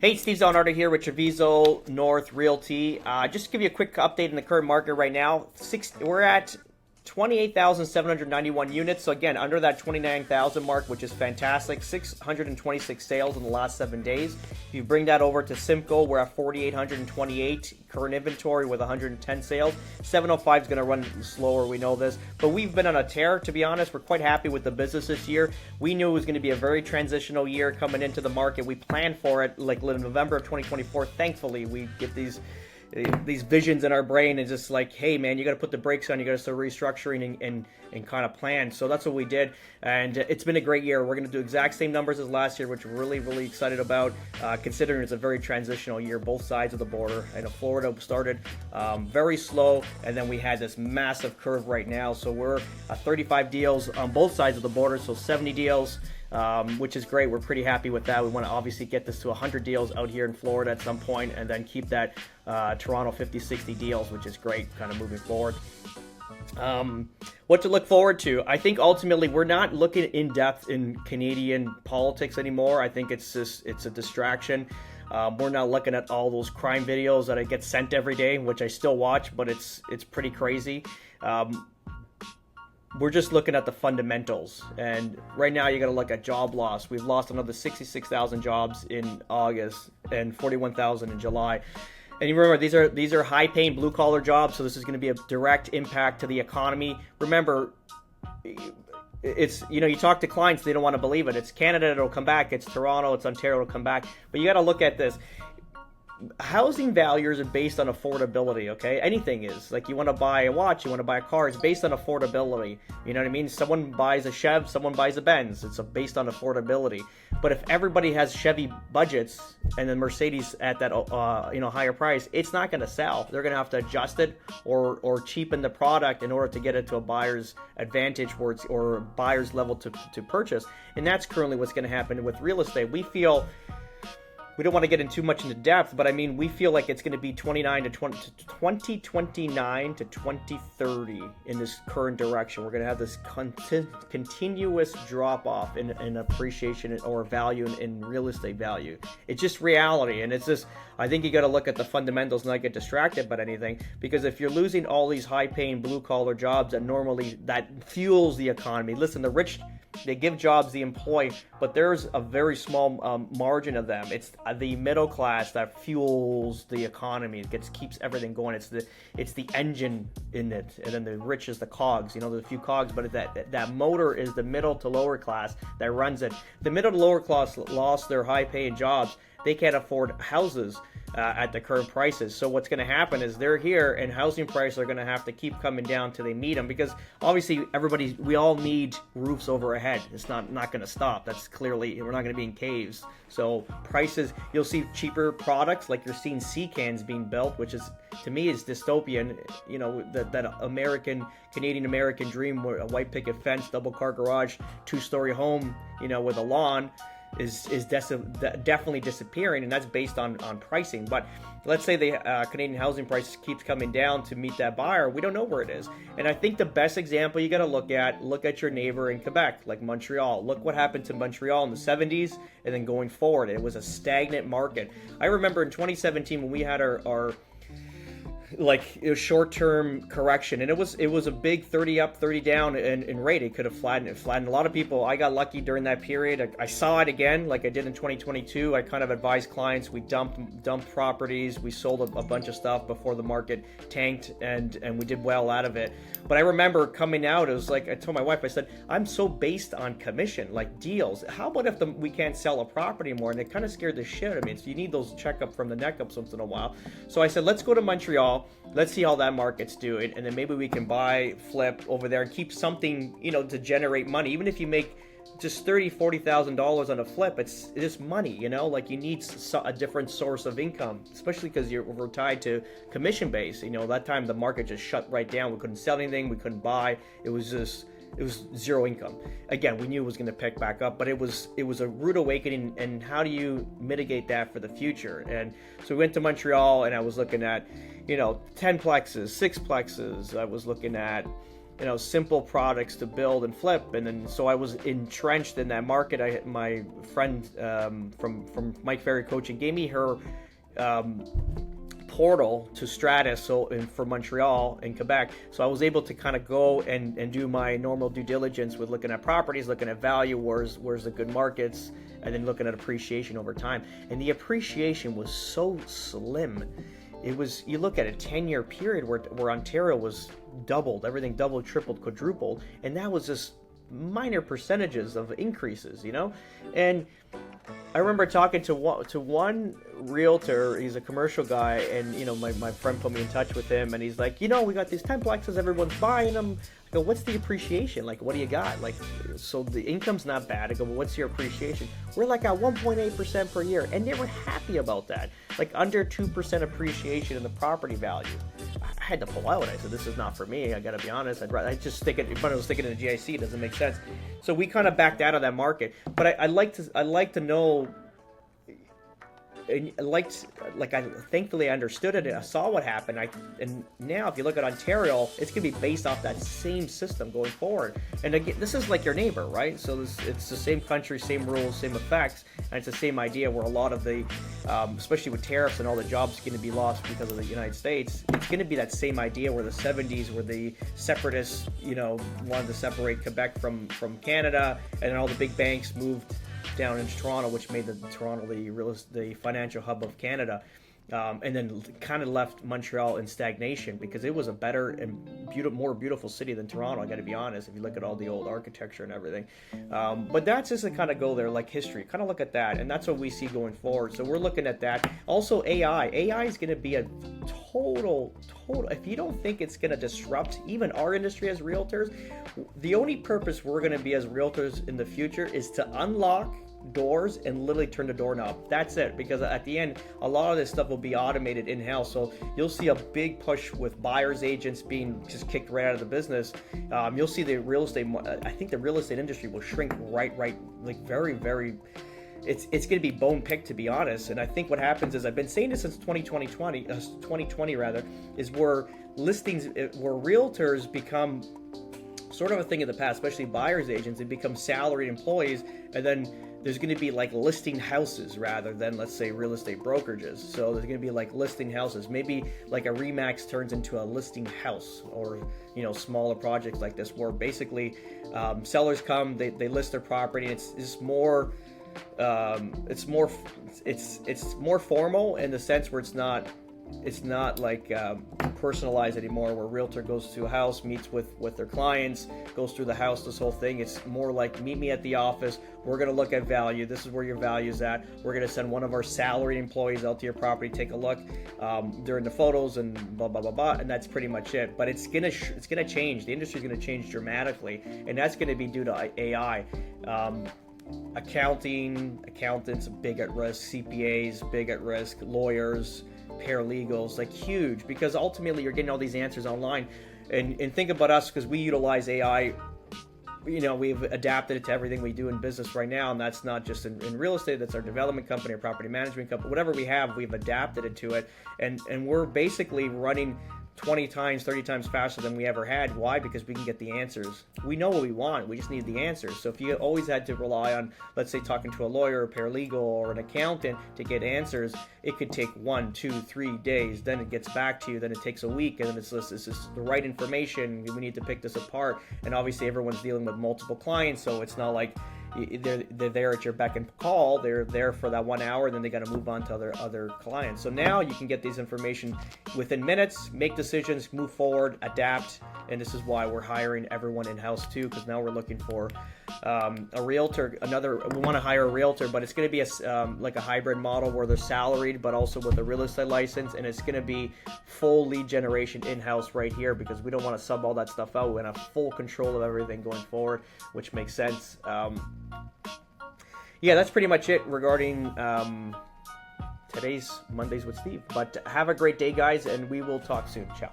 Hey, Steve Zonardo here with Treviso North Realty. Just to give you a quick update in the current market right now. We're at 28,791 units. So again, under that 29,000 mark, which is fantastic. 626 sales in the last 7 days. If you bring that over to Simcoe, we're at 4,828 current inventory with 110 sales. 705 is going to run slower, we know this. But we've been on a tear, to be honest. We're quite happy with the business this year. We knew it was going to be a very transitional year coming into the market. We planned for it like in November of 2024. Thankfully, we get these visions in our brain and just like, hey man, you got to put the brakes on, you got to start restructuring and kind of plan. So that's what we did, and it's been a great year. We're going to do exact same numbers as last year, which we're really excited about, considering it's a very transitional year, both sides of the border. I know Florida started very slow, and then we had this massive curve right now. So we're 35 deals on both sides of the border, so 70 deals. Which is great. We're pretty happy with that. We want to obviously get this to 100 deals out here in Florida at some point, and then keep that Toronto 50-60 deals, which is great kind of moving forward. What to look forward to? I think ultimately we're not looking in depth in Canadian politics anymore. I think it's a distraction. We're not looking at all those crime videos that I get sent every day, which I still watch, but it's pretty crazy. We're just looking at the fundamentals, and right now you got to look at job loss. We've lost another 66,000 jobs in August and 41,000 in July. And you remember, these are high-paying blue-collar jobs, so this is going to be a direct impact to the economy. Remember, it's, you talk to clients, they don't want to believe it. It's Canada that'll come back. It's Toronto, it's Ontario that'll come back. But you got to look at this. Housing values are based on affordability, okay? Anything is. Like, you want to buy a watch, you want to buy a car, it's based on affordability. You know what I mean? Someone buys a Chev, someone buys a Benz. It's based on affordability. But if everybody has Chevy budgets and then Mercedes at that higher price, it's not going to sell. They're going to have to adjust it or cheapen the product in order to get it to a buyer's advantage or a buyer's level to purchase. And that's currently what's going to happen with real estate. We don't want to get in too much into depth, but I mean, we feel like it's going to be 2029 to 2030 in this current direction. We're going to have this continuous drop off in appreciation or value in real estate value. It's just reality, and it's just, I think you got to look at the fundamentals, not get distracted by anything, because if you're losing all these high-paying blue-collar jobs that fuels the economy. Listen, the rich, they give jobs, they employ, but there's a very small margin of them. It's the middle class that fuels the economy. It keeps everything going. It's the engine in it, and then the rich is the cogs. There's a few cogs, but that motor is the middle to lower class that runs it. The middle to lower class lost their high-paying jobs. They can't afford houses at the current prices. So what's going to happen is they're here, and housing prices are going to have to keep coming down till they meet them, because obviously we all need roofs over our head. It's not going to stop. That's clearly, we're not going to be in caves. So prices, you'll see cheaper products, like you're seeing sea cans being built, which is, to me, is dystopian. That Canadian American dream, where a white picket fence, double car garage, 2-story home, with a lawn, is definitely disappearing, and that's based on pricing. But let's say the Canadian housing price keeps coming down to meet that buyer. We don't know where it is. And I think the best example you got to look at your neighbor in Quebec, like Montreal. Look what happened to Montreal in the 70s, and then going forward, it was a stagnant market. I remember in 2017 when we had our short-term correction, and it was a big 30 up, 30 down in rate. It could have flattened. A lot of people, I got lucky during that period. I saw it again, like I did in 2022. I kind of advised clients. We dumped properties. We sold a bunch of stuff before the market tanked, and we did well out of it. But I remember coming out, it was like, I told my wife, I said, I'm so based on commission, like deals. How about if we can't sell a property anymore? And it kind of scared the shit out of me. So you need those checkup from the neck up once in a while. So I said, let's go to Montreal. Let's see how that market's doing, and then maybe we can buy, flip over there, and keep something, to generate money. Even if you make just $30,000-$40,000 on a flip, it's just money. Like, you need a different source of income, especially because we're tied to commission base. That time the market just shut right down. We couldn't sell anything. We couldn't buy. It was zero income. Again, we knew it was going to pick back up, but it was a rude awakening. And how do you mitigate that for the future? And so we went to Montreal, and I was looking at 10 plexes, 6 plexes. I was looking at simple products to build and flip. And then so I was entrenched in that market. My friend from Mike Ferry Coaching gave me her portal to Stratus, for Montreal and Quebec. So I was able to kind of go and do my normal due diligence with looking at properties, looking at value, where's the good markets, and then looking at appreciation over time. And the appreciation was so slim. It was, you look at a 10-year period where Ontario was doubled, everything doubled, tripled, quadrupled, and that was just minor percentages of increases, And I remember talking to one realtor. He's a commercial guy, and my friend put me in touch with him, and he's like, we got these 10plexes, everyone's buying them. I go, what's the appreciation? Like, what do you got? Like, so the income's not bad. I go, well, what's your appreciation? We're like at 1.8% per year, and they were happy about that. Like under 2% appreciation in the property value. I had to pull out. I said, this is not for me. I got to be honest. I just stick it. If I was sticking in the GIC, it doesn't make sense. So we kind of backed out of that market. But I like to know. Thankfully I understood it and I saw what happened. And now if you look at Ontario, it's going to be based off that same system going forward. And again, this is like your neighbor, right? So it's the same country, same rules, same effects, and it's the same idea where a lot of the, especially with tariffs and all the jobs going to be lost because of the United States, it's going to be that same idea where the 70s, where the separatists, wanted to separate Quebec from Canada, and then all the big banks moved down into Toronto, which made Toronto the financial hub of Canada, and then kind of left Montreal in stagnation because it was a better and more beautiful city than Toronto. I got to be honest. If you look at all the old architecture and everything, but that's just to kind of go there, like history. Kind of look at that, and that's what we see going forward. So we're looking at that. Also, AI is going to be a total. If you don't think it's going to disrupt even our industry as realtors, the only purpose we're going to be as realtors in the future is to unlock doors and literally turn the doorknob. That's it, because at the end a lot of this stuff will be automated in-house. So you'll see a big push with buyers agents being just kicked right out of the business. You'll see the real estate, I think the real estate industry will shrink right like very, very, it's going to be bone picked, to be honest. And I think what happens is, I've been saying this since 2020 rather, is where realtors become sort of a thing of the past, especially buyers agents. They become salaried employees, and then there's going to be like listing houses rather than, let's say, real estate brokerages. So there's going to be like listing houses. Maybe like a Remax turns into a listing house, or smaller projects like this, where basically sellers come, they list their property. It's more formal in the sense where it's not like personalized anymore, where a realtor goes to a house, meets with their clients, goes through the house, this whole thing. It's more like, meet me at the office, we're going to look at value, this is where your value's at, we're going to send one of our salaried employees out to your property, take a look during the photos, and blah blah blah blah, and that's pretty much it. But it's gonna change. The industry's going to change dramatically, and that's going to be due to AI. Accountants big at risk, CPAs big at risk, lawyers, paralegals, like huge, because ultimately you're getting all these answers online. And think about us, because we utilize AI. We've adapted it to everything we do in business right now, and that's not just in real estate. That's our development company, our property management company, whatever we have, we've adapted it to it, and we're basically running 20 times, 30 times faster than we ever had. Why? Because we can get the answers. We know what we want. We just need the answers. So if you always had to rely on, let's say, talking to a lawyer, a paralegal, or an accountant to get answers, it could take 1, 2, 3 days. Then it gets back to you. Then it takes a week. And then it's just the right information. We need to pick this apart. And obviously everyone's dealing with multiple clients. So it's not like they're there at your beck and call. They're there for that 1 hour, and then they got to move on to other clients. So now you can get these information within minutes, make decisions, move forward, adapt, and this is why we're hiring everyone in-house too, because now we're looking for a realtor. We want to hire a realtor, but it's going to be like a hybrid model where they're salaried but also with a real estate license, and it's going to be full lead generation in-house right here, because we don't want to sub all that stuff out. We want to have full control of everything going forward, which makes sense. Yeah, that's pretty much it regarding today's Mondays with Steve. But have a great day, guys, and we will talk soon. Ciao.